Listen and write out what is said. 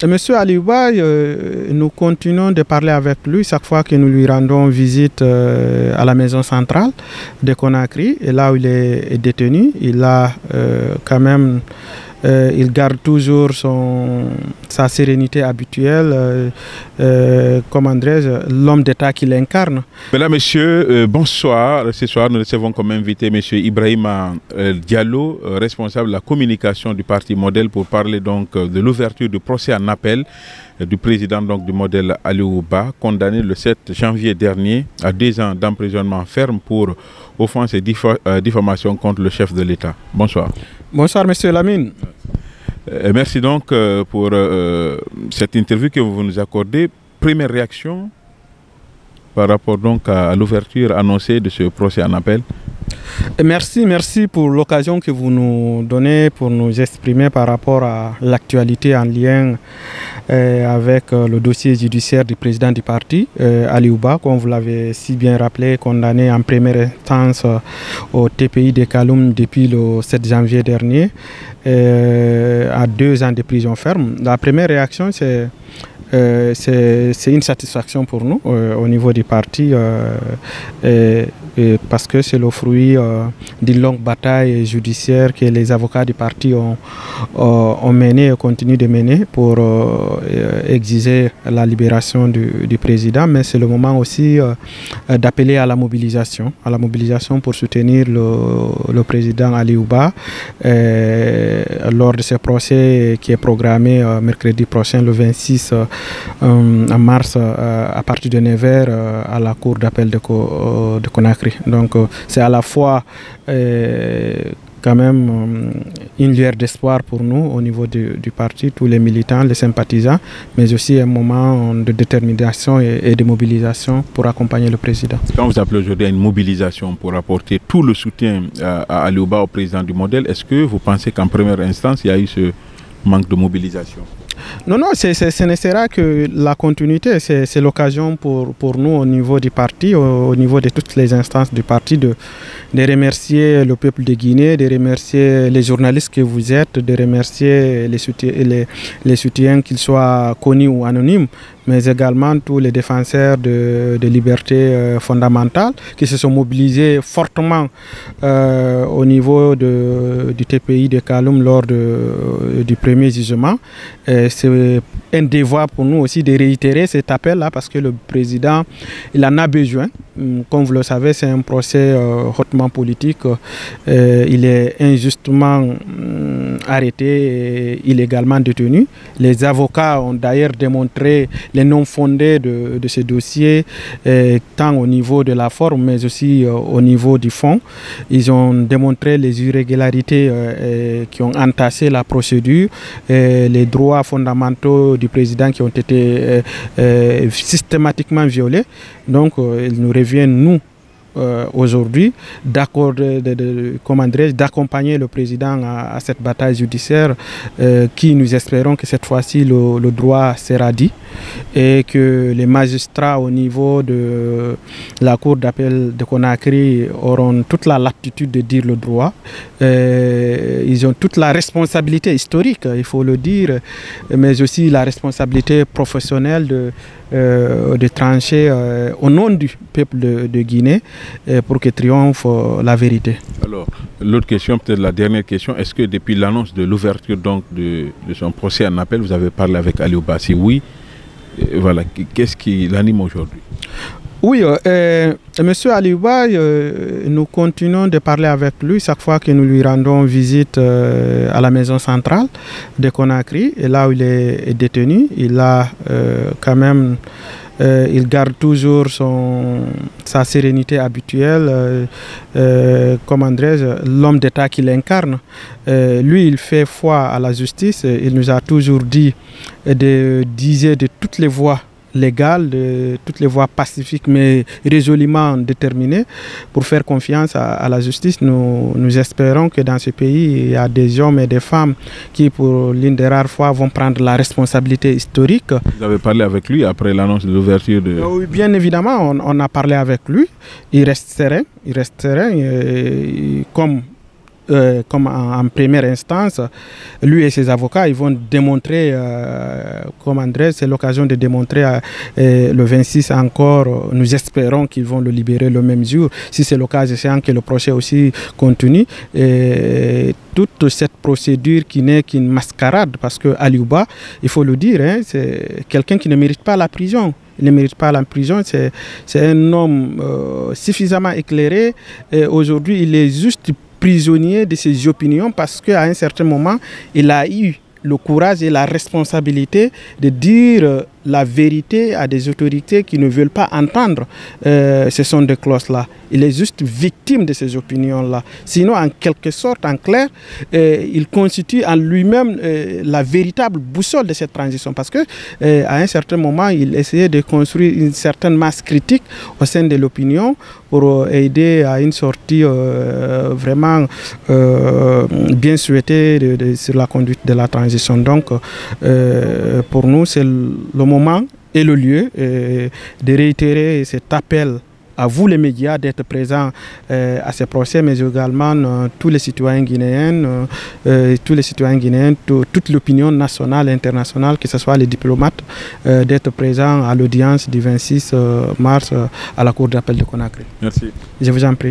Monsieur Aliouba, nous continuons de parler avec lui chaque fois que nous lui rendons visite à la maison centrale de Conakry, et là où il est détenu. Il a quand même, il garde toujours sa sérénité habituelle, comment dirais-je, l'homme d'État qu'il incarne. Mesdames, Messieurs, bonsoir. Ce soir, nous recevons comme invité M. Ibrahima Diallo, responsable de la communication du parti Modèle, pour parler donc de l'ouverture du procès en appel du président donc, du Modèle Aliouba, condamné le 7 janvier dernier à 2 ans d'emprisonnement ferme pour offense et diffamation contre le chef de l'État. Bonsoir. Bonsoir, Monsieur Lamine. Merci donc pour cette interview que vous nous accordez. Première réaction par rapport donc à l'ouverture annoncée de ce procès en appel. Merci pour l'occasion que vous nous donnez pour nous exprimer par rapport à l'actualité en lien avec le dossier judiciaire du président du parti, Aliouba, comme vous l'avez si bien rappelé, condamné en première instance au TPI de Kaloum depuis le 7 janvier dernier à 2 ans de prison ferme. La première réaction, c'est une satisfaction pour nous au niveau du parti parce que c'est le fruit d'une longue bataille judiciaire que les avocats du parti ont mené et continuent de mener pour exiger la libération du président. Mais c'est le moment aussi d'appeler à la mobilisation pour soutenir le président Aliouba lors de ce procès qui est programmé mercredi prochain, le 26 en mars, à partir de 9 h à la cour d'appel de Conakry. Donc c'est à la fois quand même une lueur d'espoir pour nous au niveau du parti, tous les militants, les sympathisants, mais aussi un moment de détermination et de mobilisation pour accompagner le président. Quand vous appelez aujourd'hui à une mobilisation pour apporter tout le soutien à Aliouba, au président du Modèle, est-ce que vous pensez qu'en première instance, il y a eu ce manque de mobilisation? Non, ce ne sera que la continuité. C'est l'occasion pour nous au niveau du parti, au niveau de toutes les instances du parti, de remercier le peuple de Guinée, de remercier les journalistes que vous êtes, de remercier les soutiens, qu'ils soient connus ou anonymes, mais également tous les défenseurs de libertés fondamentales qui se sont mobilisés fortement au niveau du TPI de Kaloum lors du premier jugement. C'est un devoir pour nous aussi de réitérer cet appel-là parce que le président, il en a besoin. Comme vous le savez, c'est un procès hautement politique. Il est injustement arrêté et illégalement détenu. Les avocats ont d'ailleurs démontré les non-fondés de ce dossier, tant au niveau de la forme, mais aussi au niveau du fond. Ils ont démontré les irrégularités qui ont entassé la procédure, les droits fondamentaux du président qui ont été systématiquement violés. Donc, il nous revient, nous, aujourd'hui, d'accompagner le président à cette bataille judiciaire qui, nous espérons que cette fois-ci, le droit sera dit et que les magistrats au niveau de la cour d'appel de Conakry auront toute la latitude de dire le droit. Ils ont toute la responsabilité historique, il faut le dire, mais aussi la responsabilité professionnelle de trancher au nom du peuple de Guinée pour que triomphe la vérité. Alors, l'autre question, peut-être la dernière question, est-ce que depuis l'annonce de l'ouverture donc de son procès en appel, vous avez parlé avec Aliouba? Si oui, voilà, qu'est-ce qui l'anime aujourd'hui? Oui, Monsieur Aliouba, nous continuons de parler avec lui chaque fois que nous lui rendons visite à la maison centrale de Conakry, et là où il est détenu. Il a quand même, il garde toujours sa sérénité habituelle, comment dirais-je, l'homme d'État qu'il incarne. Lui, il fait foi à la justice. Il nous a toujours dit d'user de toutes les voies légales, de toutes les voies pacifiques, mais résolument déterminées pour faire confiance à la justice. Nous espérons que dans ce pays, il y a des hommes et des femmes qui, pour l'une des rares fois, vont prendre la responsabilité historique. Vous avez parlé avec lui après l'annonce de l'ouverture de... Oui, bien évidemment, on a parlé avec lui. Il reste serein, comme en première instance, lui et ses avocats, ils vont démontrer comme Andrés, c'est l'occasion de démontrer le 26 encore, nous espérons qu'ils vont le libérer le même jour. Si c'est le cas, essayant que le procès aussi continue. Et toute cette procédure qui n'est qu'une mascarade, parce que Aliouba, il faut le dire, hein, c'est quelqu'un qui ne mérite pas la prison. Il ne mérite pas la prison, c'est un homme suffisamment éclairé. Aujourd'hui, il est juste prisonnier de ses opinions parce qu'à un certain moment, il a eu le courage et la responsabilité de dire la vérité à des autorités qui ne veulent pas entendre ce sont des clauses-là. Il est juste victime de ces opinions-là. Sinon, en quelque sorte, en clair, il constitue en lui-même la véritable boussole de cette transition. Parce qu'à un certain moment, il essayait de construire une certaine masse critique au sein de l'opinion pour aider à une sortie vraiment bien souhaitée sur la conduite de la transition. Donc, pour nous, c'est le moment et le lieu de réitérer cet appel à vous les médias d'être présents à ces procès, mais également tous les citoyens guinéens, toute l'opinion nationale et internationale, que ce soit les diplomates, d'être présents à l'audience du 26 mars à la Cour d'appel de Conakry. Merci. Je vous en prie.